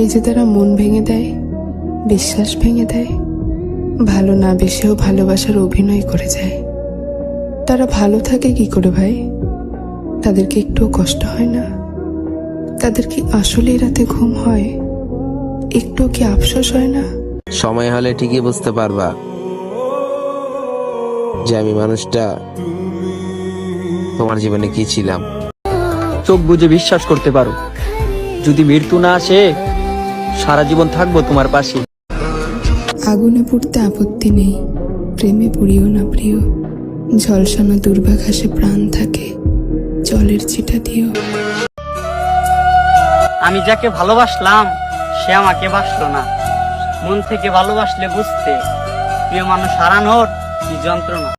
নিজেদেরা মন ভেঙে দেয়, বিশ্বাস ভেঙে দেয়, ভালো না বেসেও ভালোবাসার অভিনয় করে যায়। তারা ভালো থাকে কি করে ভাই? তাদের কি একটুও কষ্ট হয় না? তাদের কি আসলেই রাতে ঘুম হয়? একটু কি আফসোস হয় না? সময় হলে ঠিকই বুঝতে পারবা যে আমি মানুষটা তোমার জীবনে কি ছিলাম। চোখ বুঝে বিশ্বাস করতে পারো, যদি মৃত্যু না আসে সারা জীবন থাকবো তোমার পাশে। আগুনে পুড়তে আপত্তি নেই, প্রেমে পুড়িও না প্রিয়। ঝলসানো দুর্বাঘাসে প্রাণ থাকে, জলের ছিটা দিও। আমি যাকে ভালোবাসলাম সে আমাকে বাসলো না। মন থেকে ভালোবাসলে বুঝতে প্রিয় মানুষ হারানোর কি যন্ত্রণা।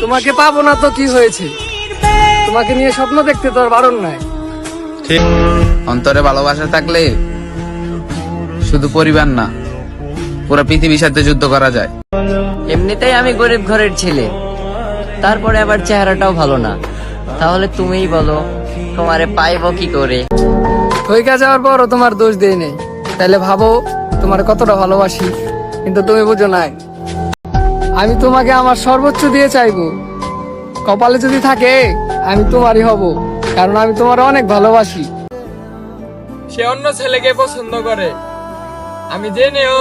তোমাকে পাবো না তো কি হয়েছে? তোমাকে নিয়ে স্বপ্ন দেখতে তো আর বারণ নাই। অন্তরে ভালোবাসা থাকলে শুধু পরিবার না, পুরো পৃথিবীর সাথে যুদ্ধ করা যায়। এমনিতেই আমি গরিব ঘরের ছেলে, তারপরে আবার চেহারাটাও ভালো না। তাহলে তুমিই বলো তোমারে পাইবো কি করে? হইকা যাওয়ার পরও তোমার দোষ দেই নেই, তাইলে ভাবো তোমার কতটা ভালোবাসি। কিন্তু তুমি বুঝো নাই, আমি তোমাকে আমার সর্বোচ্চ দিয়ে চাইবো। কপালে যদি থাকে আমি তোমারই হব, কারণ আমি তোমার অনেক ভালোবাসি। সে অন্য ছেলেকে পছন্দ করে, আমি জেনেও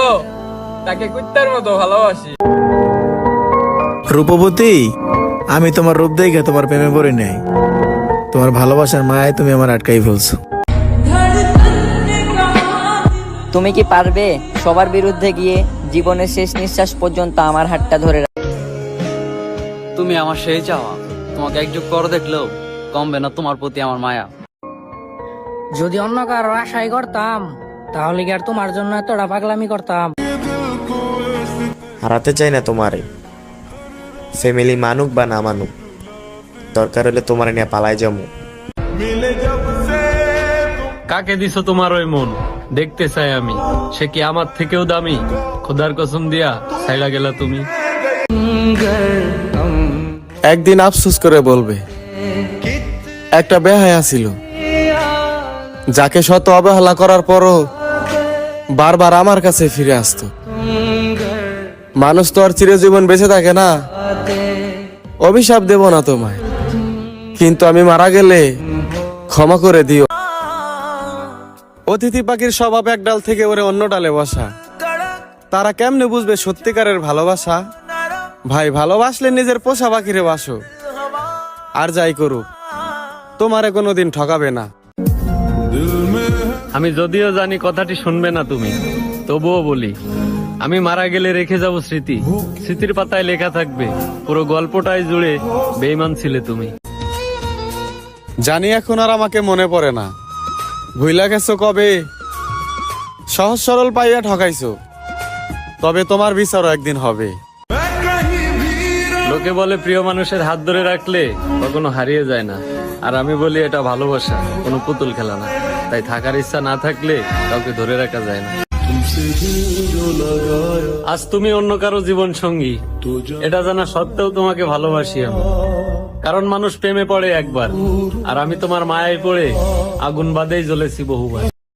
তাকে কুত্তার মতো ভালোবাসি। রূপবতী, আমি তোমার রূপ দেখে তোমার প্রেমে পড়ি নাই, তোমার ভালোবাসার মায়ায় তুমি আমার আটকাই ফেলছো। তুমি কি পারবে সবার বিরুদ্ধে গিয়ে জীবনের শেষ নিঃশ্বাস পর্যন্ত আমার হাতটা ধরে রাখতে? তুমি আমার সেই চাওয়া, তোমাকে একটু পর দেখলেও কমবে না তোমার প্রতি আমার মায়া। যদি অন্য কারো আশাই করতাম তাহলে কি আর তোমার জন্য এতটা পাগলামি করতাম? হারাতে চাই না তোমারে, ফ্যামিলি মানুক বা না মানুক, দরকার হলে তোমার নিয়ে পালাই যাবো। কাকে দিছো তোমার ওই মন? দেখতে চাই আমি, সে কি আমার থেকেও দামি? খোদার কসম দিয়া ছাইড়া গেলা তুমি। একদিন আফসোস করে বলবে একটা বেহায়া ছিল, যাকে শত অবহেলা করার পরও বারবার আমার কাছে ফিরে আসতো। মানুষ তো আর চিরজীবন বেঁচে থাকে না, অভিশাপ দেব না তোমায়, কিন্তু আমি মারা গেলে ক্ষমা করে দিও। অতিথি পাখির স্বভাব এক ডাল থেকে ওরে অন্য ডালে বসা, তারা কেমনে বুঝবে সত্যিকারের ভালোবাসা? ভাই, ভালোবাসলে নিজের পোষা পাখিরে বাসো, আর যাই করুক তোমারে কোনোদিন ঠকাবে না। আমি যদিও জানি কথাটি শুনবে না তুমি, তবুও বলি, আমি মারা গেলে রেখে যাব স্মৃতি। স্মৃতির পাতায় লেখা থাকবে পুরো গল্পটাই জুড়ে বেঈমান ছিলে তুমি। জানি এখন আর আমাকে মনে পড়ে না, ভুইলা গেছো কবে, সহজ সরল পাইয়া ঠকাইছো, তবে তোমার বিচারও একদিন হবে। লোকে বলে প্রিয় মানুষের হাত ধরে রাখলে কখনো হারিয়ে যায় না, আর আমি বলি এটা ভালোবাসা, কোনো পুতুল খেলা না। তাই থাকার ইচ্ছা না থাকলে কাউকে ধরে রাখা যায় না। আজ তুমি অন্য কারো জীবন সঙ্গী, এটা জানা সত্ত্বেও তোমাকে ভালোবাসি আমি। কারণ মানুষ প্রেমে পড়ে একবার, আর আমি তোমার মায়ায় পড়ে আগুন বাদেই জ্বলেছি বহুবার।